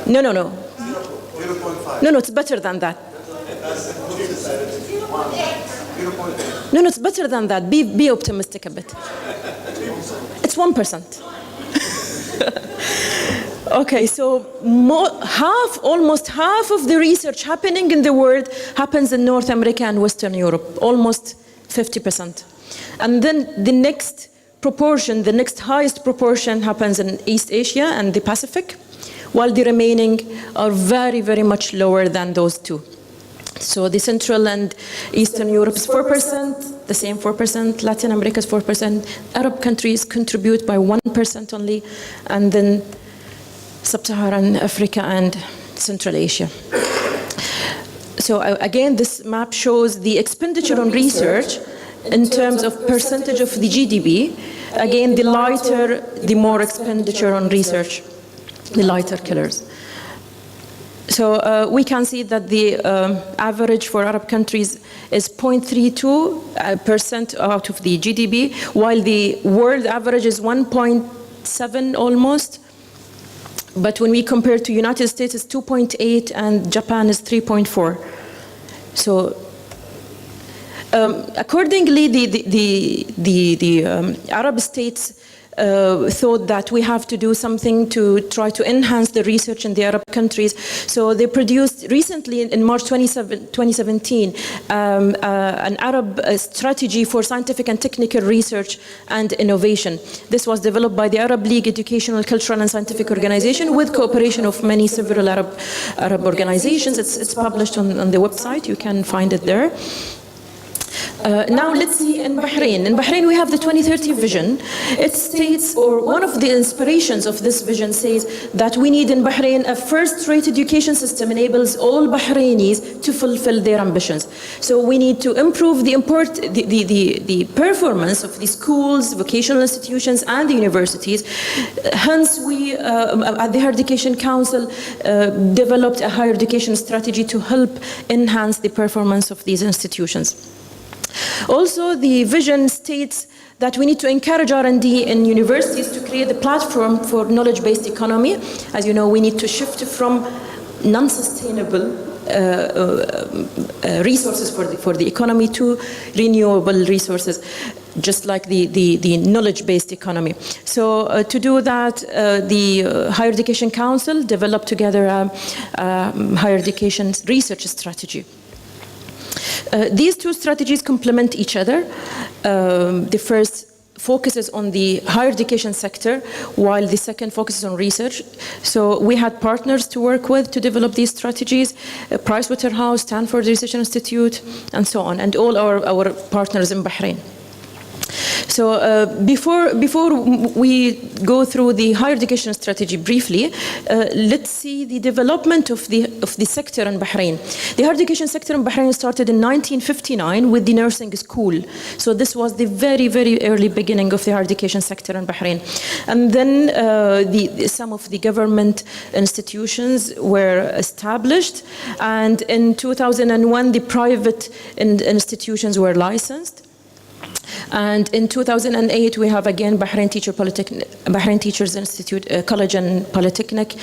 No, no, no. No, no, it's better than that. No, no, it's better than that. Be optimistic a bit. It's 1%. Okay, so almost half of the research happening in the world happens in North America and Western Europe, almost 50%. And then the next proportion, the next highest proportion happens in East Asia and the Pacific, while the remaining are very, very much lower than those two. So the Central and Eastern Europe is 4%, the same 4%, Latin America is 4%, Arab countries contribute by 1% only, and then Sub-Saharan Africa and Central Asia. So again, this map shows the expenditure on research in terms of percentage of the GDP. Again, the lighter, the more expenditure on research, the lighter colors. So we can see that the average for Arab countries is 0.32% out of the GDP, while the world average is 1.7 almost. But when we compare to United States, it's 2.8 and Japan is 3.4. So accordingly, the Arab states thought that we have to do something to try to enhance the research in the Arab countries. So they produced recently in March 2017 an Arab strategy for scientific and technical research and innovation. This was developed by the Arab League Educational, Cultural and Scientific Organization with cooperation of several Arab organizations. It's published on the website. You can find it there. Now let's see in Bahrain. In Bahrain we have the 2030 vision. It states, or one of the inspirations of this vision says that we need in Bahrain a first-rate education system enables all Bahrainis to fulfill their ambitions. So we need to improve the performance of the schools, vocational institutions and the universities. Hence we at the Higher Education Council developed a higher education strategy to help enhance the performance of these institutions. Also, the vision states that we need to encourage R&D in universities to create a platform for knowledge-based economy. As you know, we need to shift from non-sustainable resources for the economy to renewable resources, just like the knowledge-based economy. So to do that, the Higher Education Council developed together a higher education research strategy. These two strategies complement each other. The first focuses on the higher education sector, while the second focuses on research. So we had partners to work with to develop these strategies, Pricewaterhouse, Stanford Research Institute, and so on, and all our partners in Bahrain. So before we go through the higher education strategy briefly, let's see the development of the sector in Bahrain. The higher education sector in Bahrain started in 1959 with the nursing school. So this was the very, very early beginning of the higher education sector in Bahrain. And then some of the government institutions were established, and in 2001 the private institutions were licensed. And in 2008, we have again Bahrain Teachers Institute, College and Polytechnic.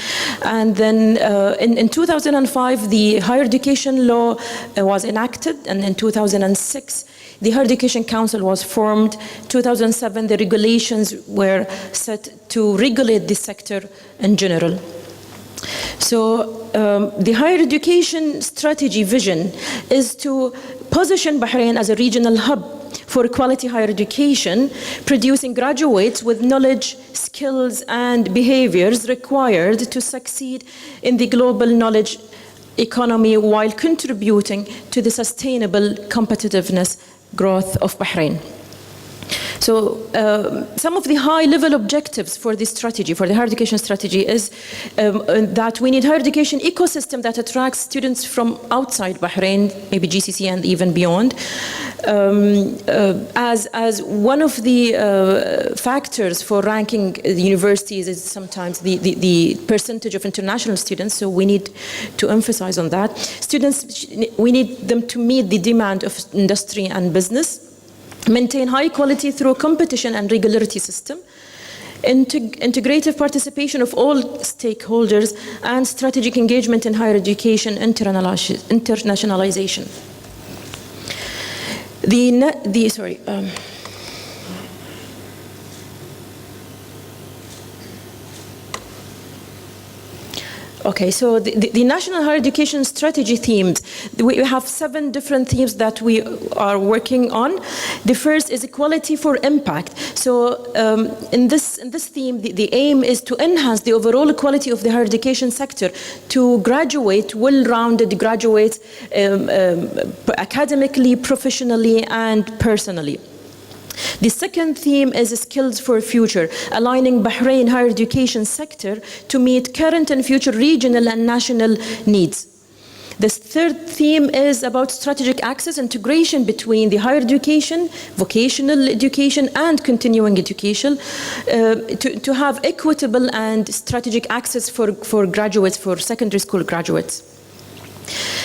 And then in 2005, the higher education law was enacted. And in 2006, the Higher Education Council was formed. 2007, the regulations were set to regulate the sector in general. So the higher education strategy vision is to position Bahrain as a regional hub for quality higher education, producing graduates with knowledge, skills, and behaviors required to succeed in the global knowledge economy while contributing to the sustainable competitiveness growth of Bahrain. So some of the high-level objectives for this strategy, for the higher education strategy, is that we need higher education ecosystem that attracts students from outside Bahrain, maybe GCC and even beyond. As one of the factors for ranking the universities is sometimes the percentage of international students, so we need to emphasize on that. Students, we need them to meet the demand of industry and business, maintain high quality through competition and regularity system, integrative participation of all stakeholders, and strategic engagement in higher education internationalization. Okay, so the National Higher Education Strategy themes, we have 7 different themes that we are working on. The first is equality for impact. So in this theme, the aim is to enhance the overall quality of the higher education sector, to graduate, well-rounded graduates, academically, professionally, and personally. The second theme is skills for future, aligning Bahrain higher education sector to meet current and future regional and national needs. The third theme is about strategic access, integration between the higher education, vocational education, and continuing education, to have equitable and strategic access for graduates, for secondary school graduates.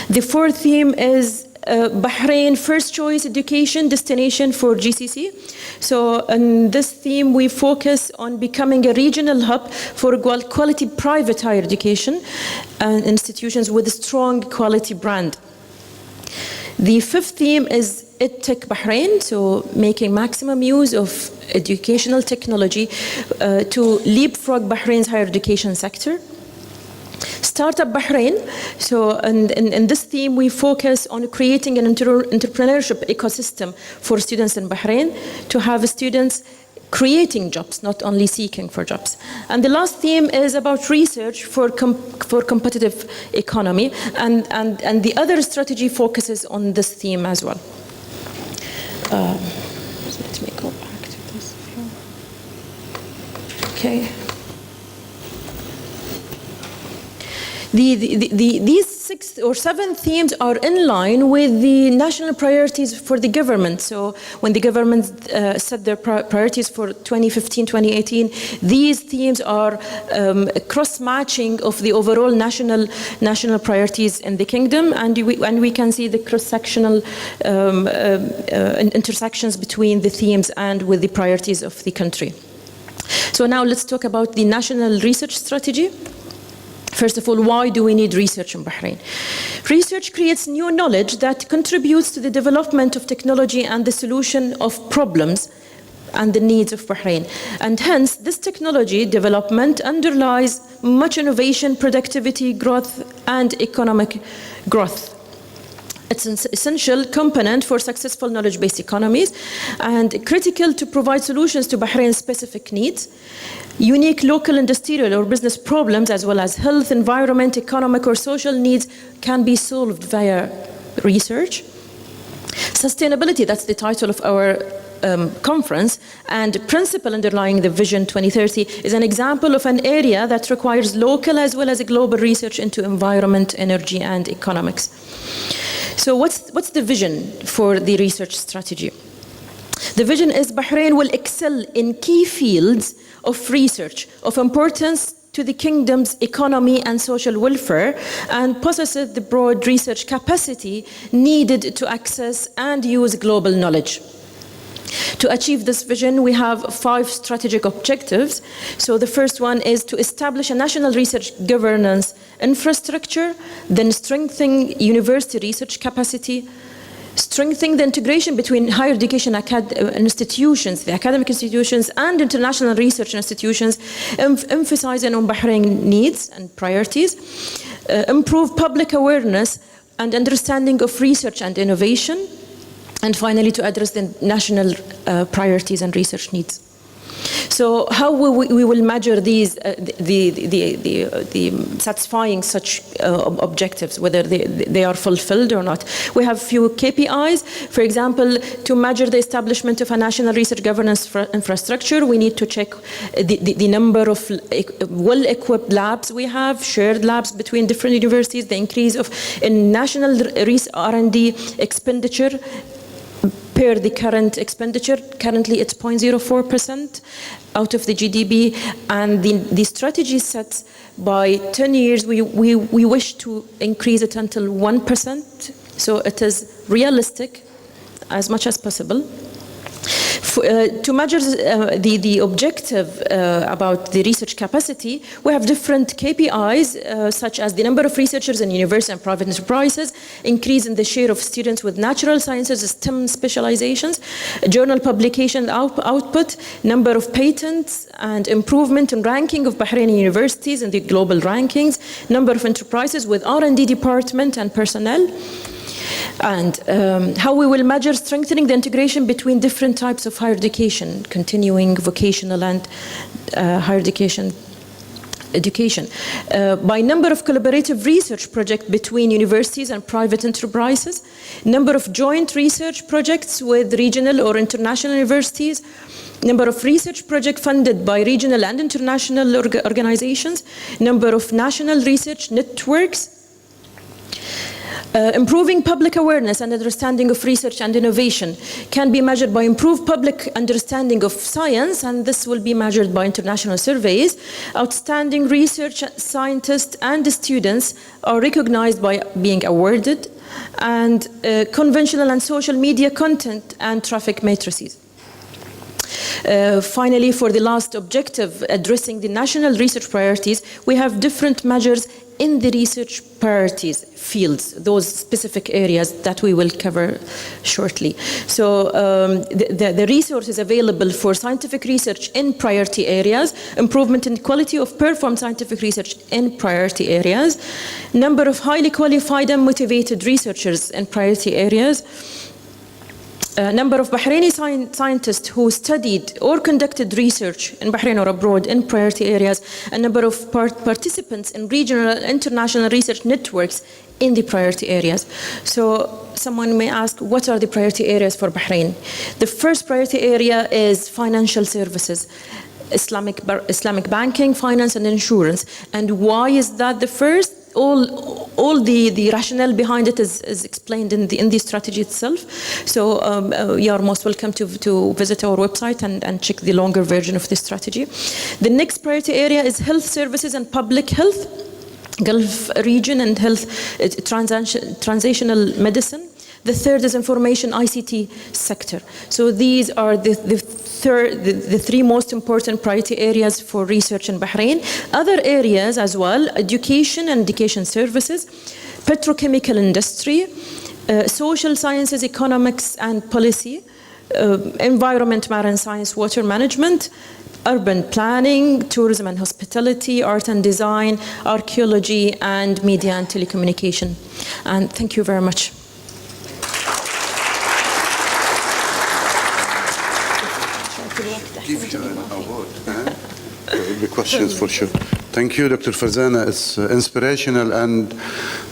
The fourth theme is Bahrain first choice education destination for GCC. So in this theme we focus on becoming a regional hub for quality private higher education and institutions with a strong quality brand. The fifth theme is EdTech Bahrain, so making maximum use of educational technology to leapfrog Bahrain's higher education sector. Startup Bahrain, so in this theme we focus on creating an entrepreneurship ecosystem for students in Bahrain, to have students creating jobs, not only seeking for jobs. And the last theme is about research for competitive economy, and the other strategy focuses on this theme as well. Let me go back to this view. Okay. These 6 or 7 themes are in line with the national priorities for the government. So when the government set their priorities for 2015-2018, these themes are cross-matching of the overall national priorities in the kingdom, and we can see the cross-sectional intersections between the themes and with the priorities of the country. So now let's talk about the national research strategy. First of all, why do we need research in Bahrain? Research creates new knowledge that contributes to the development of technology and the solution of problems and the needs of Bahrain. And hence, this technology development underlies much innovation, productivity, growth, and economic growth. It's an essential component for successful knowledge-based economies and critical to provide solutions to Bahrain's specific needs. Unique local industrial or business problems, as well as health, environment, economic or social needs, can be solved via research. Sustainability, that's the title of our conference, and principle underlying the Vision 2030 is an example of an area that requires local as well as global research into environment, energy, and economics. So what's the vision for the research strategy? The vision is Bahrain will excel in key fields of research of importance to the kingdom's economy and social welfare, and possesses the broad research capacity needed to access and use global knowledge. To achieve this vision, we have 5 strategic objectives. So the first one is to establish a national research governance infrastructure, then strengthen university research capacity, strengthening the integration between higher education institutions, the academic institutions, and international research institutions, emphasizing on Bahrain needs and priorities, improve public awareness and understanding of research and innovation, and finally to address the national priorities and research needs. So how we will measure these, the satisfying such objectives, whether they are fulfilled or not? We have few KPIs. For example, to measure the establishment of a national research governance infrastructure, we need to check the number of well-equipped labs we have, shared labs between different universities, the increase of national R&D expenditure per the current expenditure. Currently it's 0.04% out of the GDP, and the strategy sets by 10 years we wish to increase it until 1%, so it is realistic as much as possible. To measure the objective about the research capacity, we have different KPIs, such as the number of researchers in university and private enterprises, increase in the share of students with natural sciences, STEM specializations, journal publication output, number of patents, and improvement in ranking of Bahraini universities in the global rankings, number of enterprises with R&D department and personnel, and how we will measure strengthening the integration between different types of higher education, continuing, vocational, and higher education. By number of collaborative research projects between universities and private enterprises, number of joint research projects with regional or international universities, number of research projects funded by regional and international organizations, number of national research networks. Improving public awareness and understanding of research and innovation can be measured by improved public understanding of science, and this will be measured by international surveys. Outstanding research scientists and students are recognized by being awarded, and conventional and social media content and traffic matrices. Finally, for the last objective, addressing the national research priorities, we have different measures in the research priorities fields, those specific areas that we will cover shortly. So the resources available for scientific research in priority areas, improvement in quality of performed scientific research in priority areas, number of highly qualified and motivated researchers in priority areas, number of Bahraini scientists who studied or conducted research in Bahrain or abroad in priority areas, and number of participants in regional and international research networks in the priority areas. So someone may ask, what are the priority areas for Bahrain? The first priority area is financial services, Islamic banking, finance, and insurance. And why is that the first? All the rationale behind it is explained in the strategy itself. So you are most welcome to visit our website and check the longer version of the strategy. The next priority area is health services and public health, Gulf region, and health transitional medicine. The third is information ICT sector. So these are the three most important priority areas for research in Bahrain. Other areas as well: education and education services, petrochemical industry, social sciences, economics and policy, environment, marine science, water management, urban planning, tourism and hospitality, art and design, archaeology, and media and telecommunication. And thank you very much. Give you an award. There will be questions for sure. Thank you, Dr. Farzana. It's inspirational and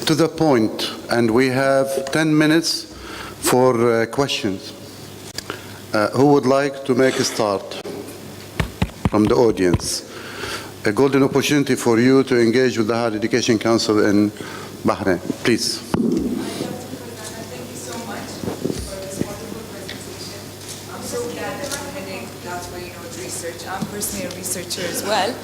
to the point. And we have 10 minutes for questions. Who would like to make a start from the audience? A golden opportunity for you to engage with the Higher Education Council in Bahrain. Please. I'm personally a researcher as well.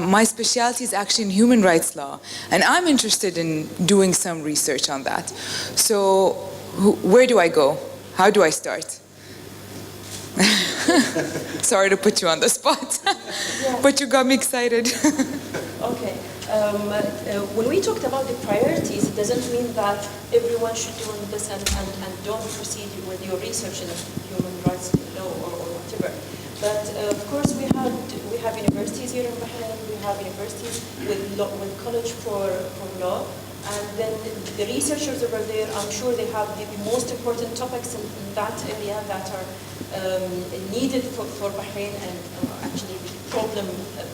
My specialty is actually in human rights law, and I'm interested in doing some research on that. So where do I go? How do I start? Sorry to put you on the spot, but you got me excited. Okay. When we talked about the priorities, it doesn't mean that everyone should do this and don't proceed with your research in human rights law or whatever. But of course, we have universities here in Bahrain. We have universities with college for law, and then the researchers over there, I'm sure they have the most important topics in that area that are needed for Bahrain, and actually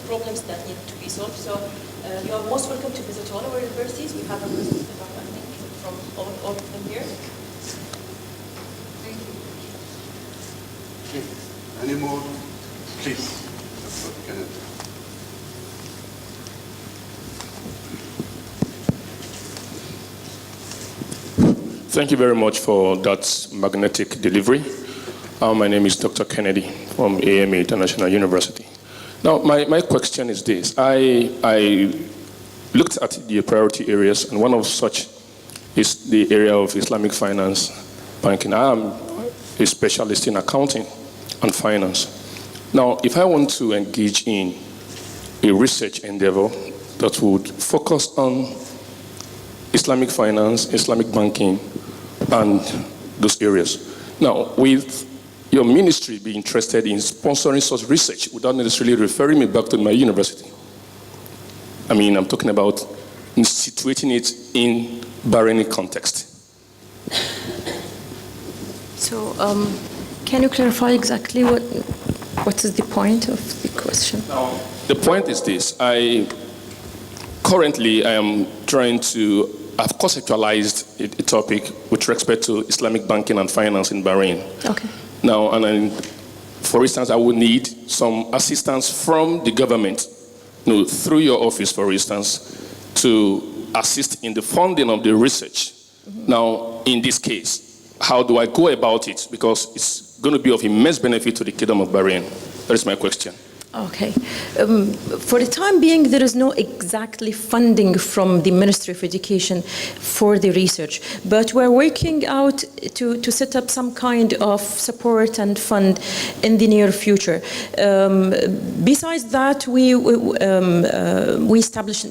problems that need to be solved. So you are most welcome to visit all our universities. We have a list, I think, from all of them here. Thank you. Any more? Please. Thank you very much for that magnetic delivery. My name is Dr. Kennedy from AMA International University. Now, my question is this. I looked at the priority areas, and one of such is the area of Islamic finance banking. I am a specialist in accounting. and finance. Now, if I want to engage in a research endeavor that would focus on Islamic finance, Islamic banking, and those areas. Now, with your ministry be interested in sponsoring such research without necessarily referring me back to my university. I mean, I'm talking about situating it in Bahraini context. So, can you clarify exactly what is the point of the question? Now, the point is this. Currently, I am trying to, I've conceptualized a topic with respect to Islamic banking and finance in Bahrain. Okay. Now, for instance, I would need some assistance from the government, through your office, for instance, to assist in the funding of the research. Mm-hmm. Now, in this case, how do I go about it? Because it's going to be of immense benefit to the Kingdom of Bahrain. That is my question. Okay. For the time being, there is no exactly funding from the Ministry of Education for the research, but we're working out to set up some kind of support and fund in the near future. Besides that, we established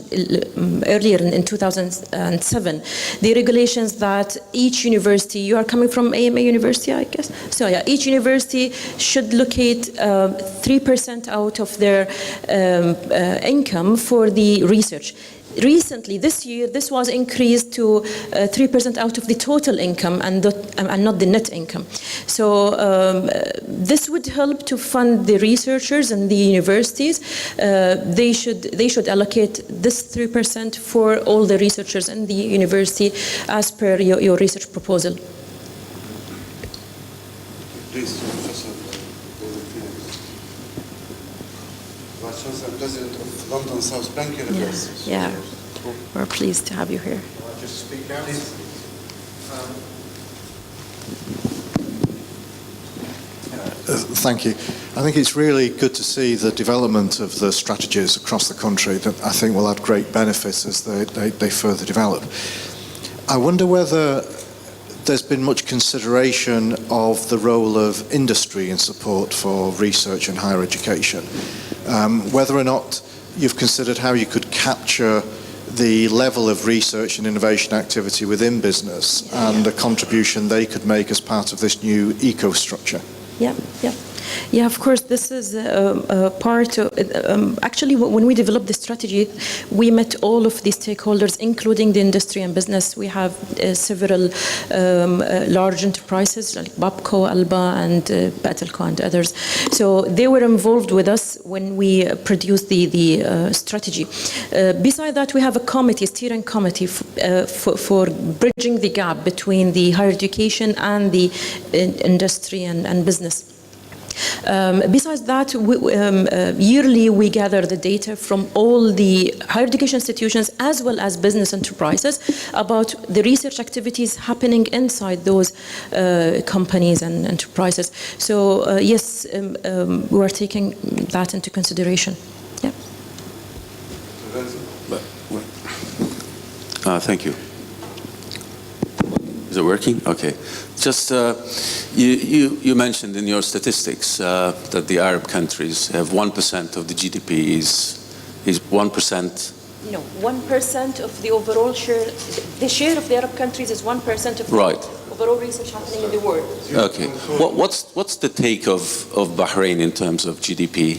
earlier in 2007 the regulations that each university, you are coming from AMA University, I guess? So yeah, each university should locate 3% out of their income for the research. Recently, this year, this was increased to 3% out of the total income and not the net income. So this would help to fund the researchers and the universities. They should allocate this 3% for all the researchers in the university as per your research proposal. Please, Professor. President of London South Bank University. Yeah, we're pleased to have you here. I'll just speak out. Thank you. I think it's really good to see the development of the strategies across the country that I think will add great benefits as they further develop. I wonder whether there's been much consideration of the role of industry in support for research and higher education. Whether or not you've considered how you could capture the level of research and innovation activity within business and the contribution they could make as part of this new eco-structure. Yeah, of course, this is a part of, actually, when we developed the strategy, we met all of the stakeholders, including the industry and business. We have several large enterprises like Babco, Alba, and Batelco, and others. So they were involved with us when we produced the strategy. Besides that, we have a committee, steering committee for bridging the gap between the higher education and the industry and business. Besides that, yearly we gather the data from all the higher education institutions as well as business enterprises about the research activities happening inside those companies and enterprises. So yes, we are taking that into consideration. Yeah. Thank you. Is it working? Okay. Just, you mentioned in your statistics that the Arab countries have 1% of the GDP is 1%? No, 1% of the overall share, the share of the Arab countries is 1% of the overall research happening in the world. Okay. What's the take of Bahrain in terms of GDP?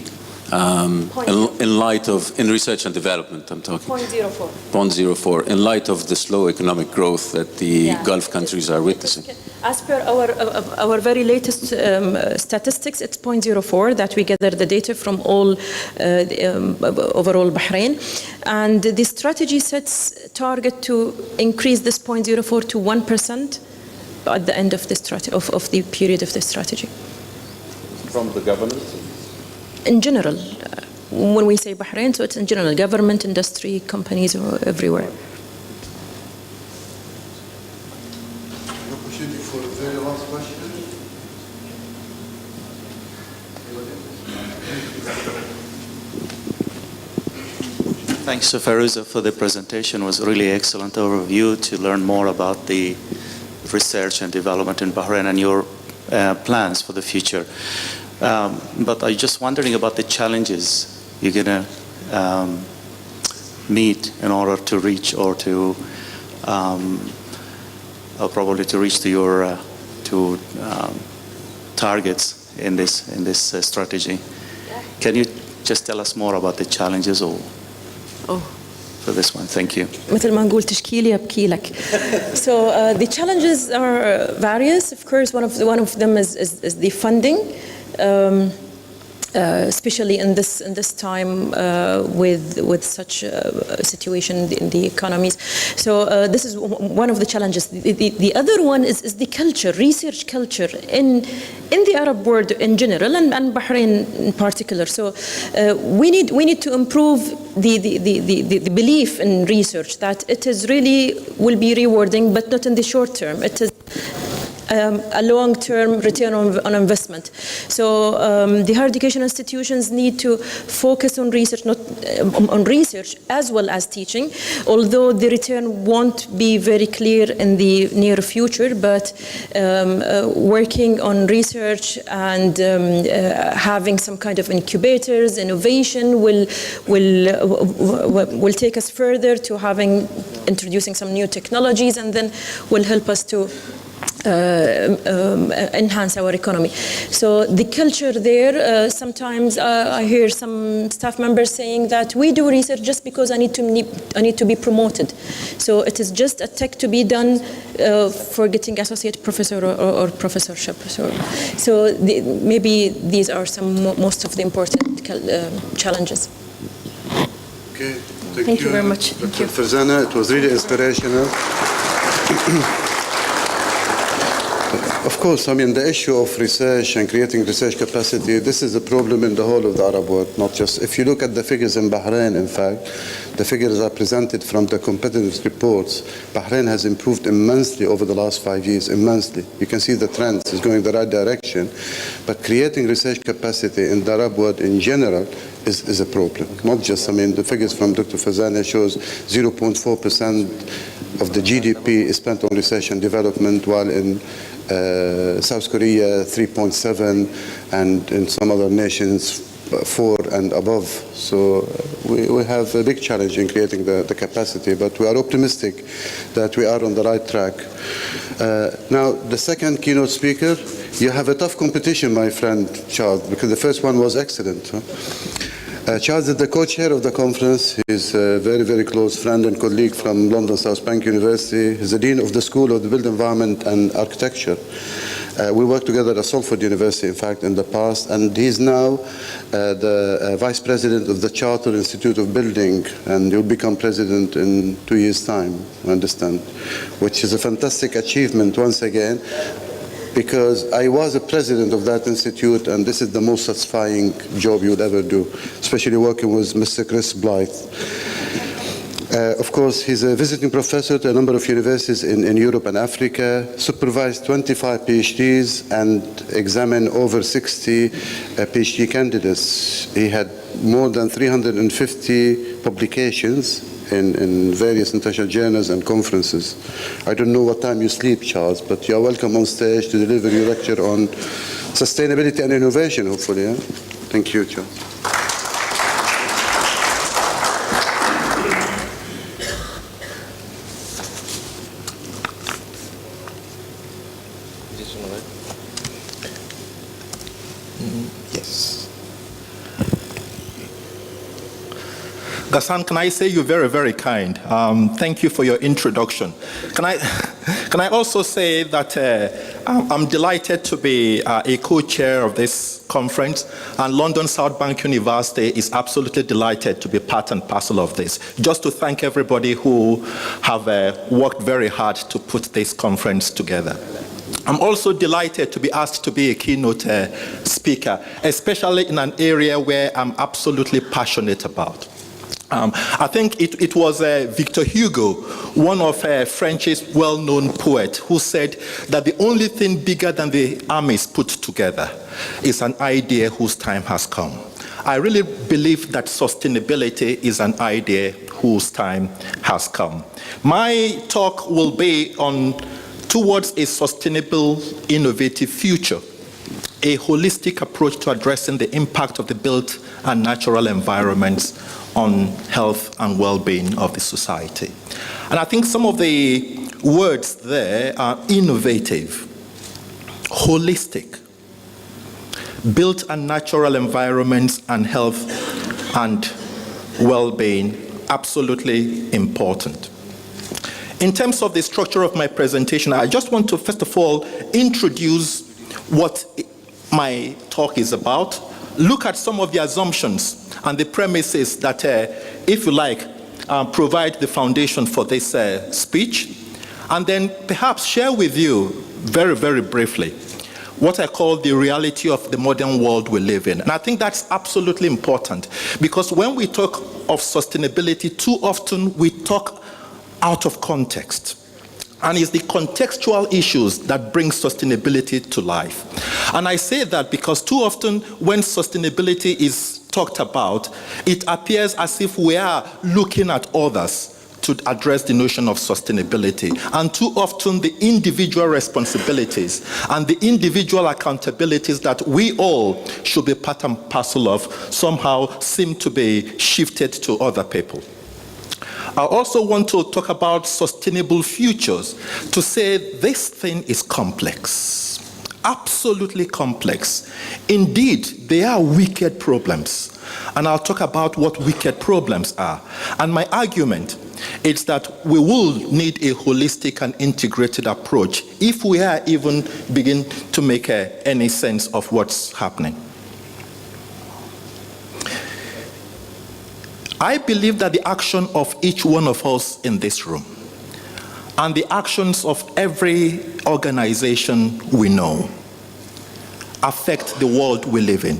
In light of, in research and development, I'm talking. 0.04. 0.04, in light of the slow economic growth that the Gulf countries are witnessing. As per our very latest statistics, it's 0.04 that we gather the data from all overall Bahrain. And the strategy sets target to increase this 0.04 to 1% at the end of the of the period of the strategy. From the government? In general, when we say Bahrain, so it's in general, government, industry, companies, everywhere. Opportunity for a very last question. Thanks, Farouza, for the presentation. It was a really excellent overview to learn more about the research and development in Bahrain and your plans for the future. But I'm just wondering about the challenges you're going to meet in order to reach or to probably to reach to your targets in this strategy. Can you just tell us more about the challenges or for this one? Thank you. مثل ما نقول تشكيلي أبكي لك. So the challenges are various. Of course, one of them is the funding. Especially in this time with such a situation in the economies. So this is one of the challenges. The other one is the culture, research culture in the Arab world in general and Bahrain in particular. So we need to improve the belief in research that it is really will be rewarding, but not in the short term. It is a long-term return on investment. So the higher education institutions need to focus on research, not on research as well as teaching, although the return won't be very clear in the near future, but working on research and having some kind of incubators, innovation will take us further to introducing some new technologies, and then will help us to enhance our economy. So the culture there, sometimes I hear some staff members saying that we do research just because I need to be promoted. So it is just a tech to be done for getting associate professor or professorship. So maybe these are most of the important challenges. Okay, thank you very much. Dr. Farzana, it was really inspirational. Of course, I mean, the issue of research and creating research capacity, this is a problem in the whole of the Arab world, not just, if you look at the figures in Bahrain, in fact, the figures are presented from the competitiveness reports. Bahrain has improved immensely over the last 5 years, immensely. You can see the trends is going the right direction, but creating research capacity in the Arab world in general is a problem. Not just, I mean, the figures from Dr. Farzana shows 0.4% of the GDP is spent on research and development, while in South Korea 3.7, and in some other nations 4 and above. So we have a big challenge in creating the capacity, but we are optimistic that we are on the right track. Now, the second keynote speaker, you have a tough competition, my friend Charles, because the first one was excellent. Charles is the co-chair of the conference. He's a very, very close friend and colleague from London South Bank University. He's the Dean of the School of the Built Environment and Architecture. We worked together at Salford University, in fact, in the past, and he's now the Vice President of the Charter Institute of Building, and he'll become President in 2 years' time, I understand, which is a fantastic achievement once again, because I was a president of that institute, and this is the most satisfying job you would ever do, especially working with Mr. Chris Blythe. Of course, he's a visiting professor at a number of universities in Europe and Africa, supervised 25 PhDs, and examined over 60 PhD candidates. He had more than 350 publications in various international journals and conferences. I don't know what time you sleep, Charles, but you are welcome on stage to deliver your lecture on sustainability and innovation, hopefully. Yeah? Thank you, Charles. Yes. Ghassan, can I say you're very, very kind? Thank you for your introduction. Can I also say that I'm delighted to be a co-chair of this conference, and London South Bank University is absolutely delighted to be part and parcel of this. Just to thank everybody who have worked very hard to put this conference together. I'm also delighted to be asked to be a keynote speaker, especially in an area where I'm absolutely passionate about. I think it was Victor Hugo, one of French's well-known poets, who said that the only thing bigger than the armies put together is an idea whose time has come. I really believe that sustainability is an idea whose time has come. My talk will be on towards a sustainable, innovative future. a holistic approach to addressing the impact of the built and natural environments on health and well-being of the society. And I think some of the words there are innovative, holistic, built and natural environments and health and well-being, absolutely important. In terms of the structure of my presentation, I just want to first of all introduce what my talk is about, look at some of the assumptions and the premises that, if you like, provide the foundation for this speech, and then perhaps share with you very, very briefly what I call the reality of the modern world we live in. And I think that's absolutely important, because when we talk of sustainability, too often we talk out of context. And it's the contextual issues that bring sustainability to life. And I say that because too often when sustainability is talked about, it appears as if we are looking at others to address the notion of sustainability. And too often the individual responsibilities and the individual accountabilities that we all should be part and parcel of somehow seem to be shifted to other people. I also want to talk about sustainable futures, to say this thing is complex, absolutely complex. Indeed, they are wicked problems. And I'll talk about what wicked problems are. And my argument is that we will need a holistic and integrated approach if we are even begin to make any sense of what's happening. I believe that the action of each one of us in this room and the actions of every organization we know affect the world we live in.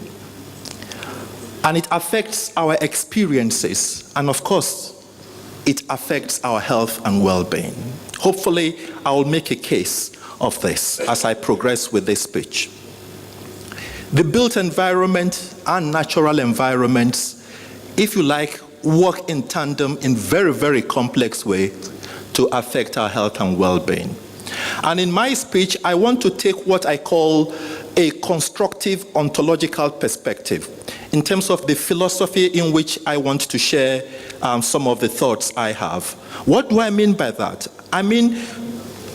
And it affects our experiences, and of course, it affects our health and well-being. Hopefully, I will make a case of this as I progress with this speech. The built environment and natural environments, if you like, work in tandem in very, very complex way to affect our health and well-being. And in my speech, I want to take what I call a constructive ontological perspective in terms of the philosophy in which I want to share some of the thoughts I have. What do I mean by that? I mean,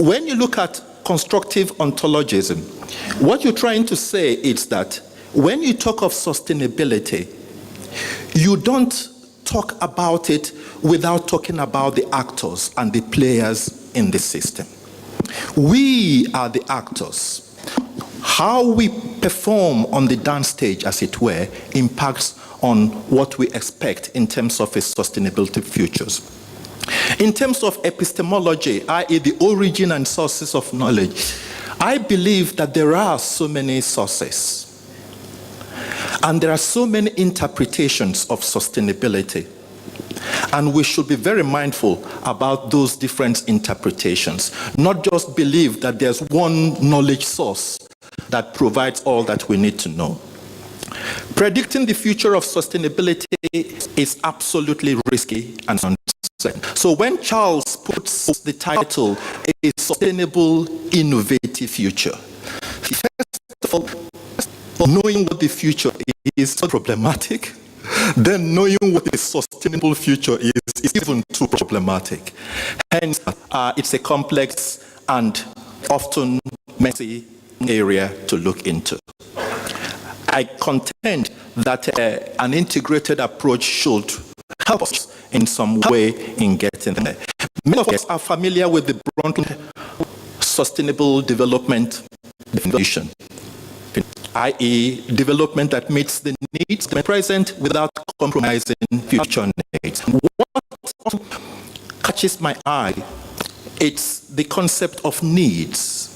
when you look at constructive ontologism, what you're trying to say is that when you talk of sustainability, you don't talk about it without talking about the actors and the players in the system. We are the actors. How we perform on the dance stage, as it were, impacts on what we expect in terms of its sustainability futures. In terms of epistemology, i.e. the origin and sources of knowledge, I believe that there are so many sources. And there are so many interpretations of sustainability. And we should be very mindful about those different interpretations, not just believe that there's one knowledge source that provides all that we need to know. Predicting the future of sustainability is absolutely risky and uncertain. So when Charles puts the title, A Sustainable Innovative Future, first of all, knowing what the future is problematic, then knowing what a sustainable future is even too problematic. Hence, it's a complex and often messy area to look into. I contend that an integrated approach should help us in some way in getting there. Many of us are familiar with the Brundtland Sustainable Development definition, i.e. development that meets the needs of the present without compromising future needs. What catches my eye, it's the concept of needs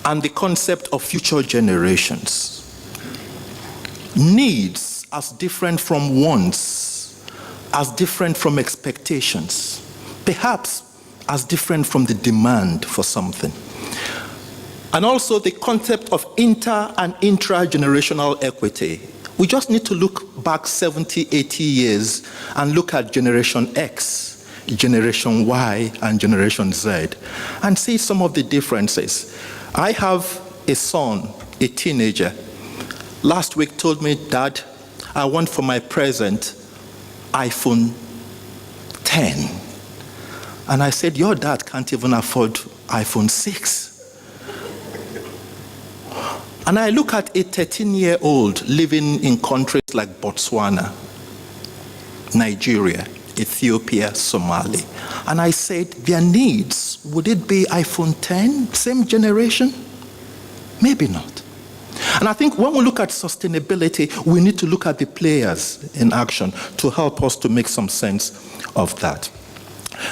and the concept of future generations. Needs as different from wants, as different from expectations, perhaps as different from the demand for something. And also the concept of inter- and intra-generational equity. We just need to look back 70, 80 years and look at Generation X, Generation Y, and Generation Z, and see some of the differences. I have a son, a teenager, last week told me, Dad, I want for my present iPhone 10. And I said, your dad can't even afford iPhone 6. And I look at a 13-year-old living in countries like Botswana, Nigeria, Ethiopia, Somalia. And I said, their needs, would it be iPhone 10, same generation? Maybe not. And I think when we look at sustainability, we need to look at the players in action to help us to make some sense of that.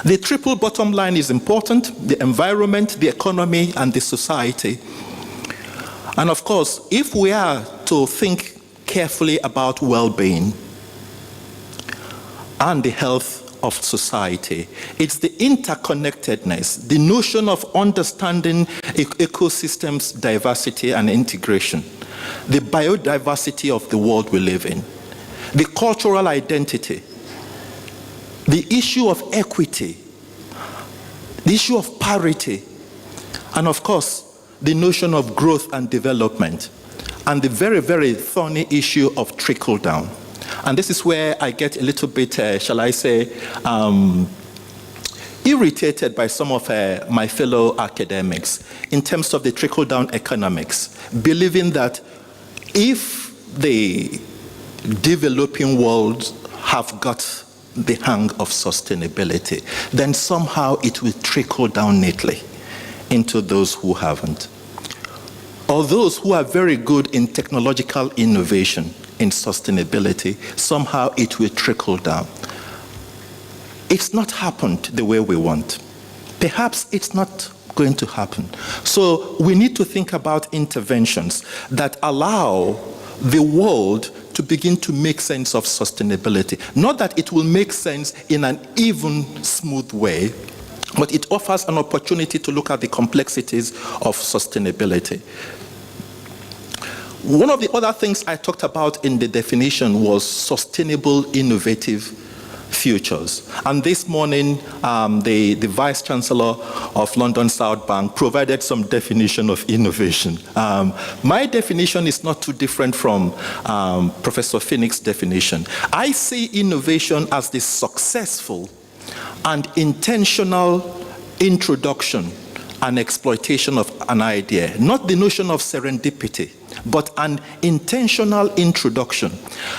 The triple bottom line is important: the environment, the economy, and the society. And of course, if we are to think carefully about well-being and the health of society, it's the interconnectedness, the notion of understanding ecosystems, diversity and integration, the biodiversity of the world we live in, the cultural identity, the issue of equity, the issue of parity, and of course, the notion of growth and development, and the very, very thorny issue of trickle-down. And this is where I get a little bit, shall I say, irritated by some of my fellow academics in terms of the trickle-down economics, believing that if the developing world have got the hang of sustainability, then somehow it will trickle down neatly into those who haven't. Or those who are very good in technological innovation, in sustainability, somehow it will trickle down. It's not happened the way we want. Perhaps it's not going to happen. So we need to think about interventions that allow the world to begin to make sense of sustainability. Not that it will make sense in an even, smooth way, but it offers an opportunity to look at the complexities of sustainability. One of the other things I talked about in the definition was sustainable, innovative futures. And this morning, the Vice Chancellor of London South Bank provided some definition of innovation. My definition is not too different from Professor Phoenix's definition. I see innovation as the successful and intentional introduction and exploitation of an idea, not the notion of serendipity, but an intentional introduction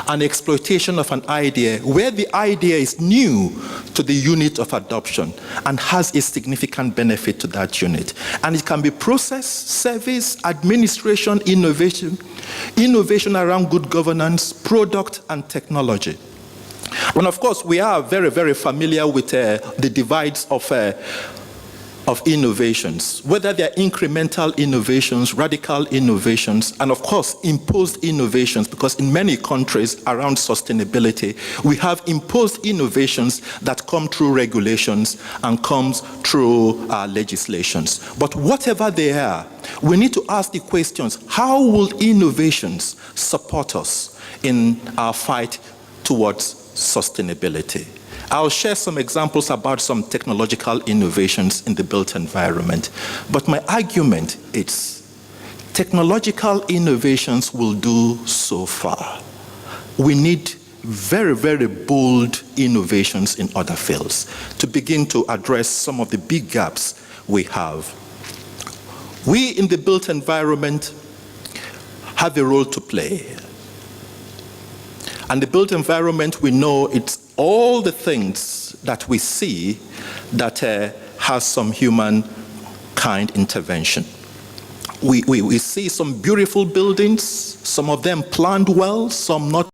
and exploitation of an idea where the idea is new to the unit of adoption and has a significant benefit to that unit. And it can be process, service, administration, innovation around good governance, product, and technology. And of course, we are very, very familiar with the divides of innovations, whether they're incremental innovations, radical innovations, and of course, imposed innovations, because in many countries around sustainability, we have imposed innovations that come through regulations and comes through legislations. But whatever they are, we need to ask the questions: how will innovations support us in our fight towards sustainability? I'll share some examples about some technological innovations in the built environment. But my argument is technological innovations will do so far. We need very, very bold innovations in other fields to begin to address some of the big gaps we have. We in the built environment have a role to play. And the built environment, we know it's all the things that we see that has some humankind intervention. We see some beautiful buildings, some of them planned well, some not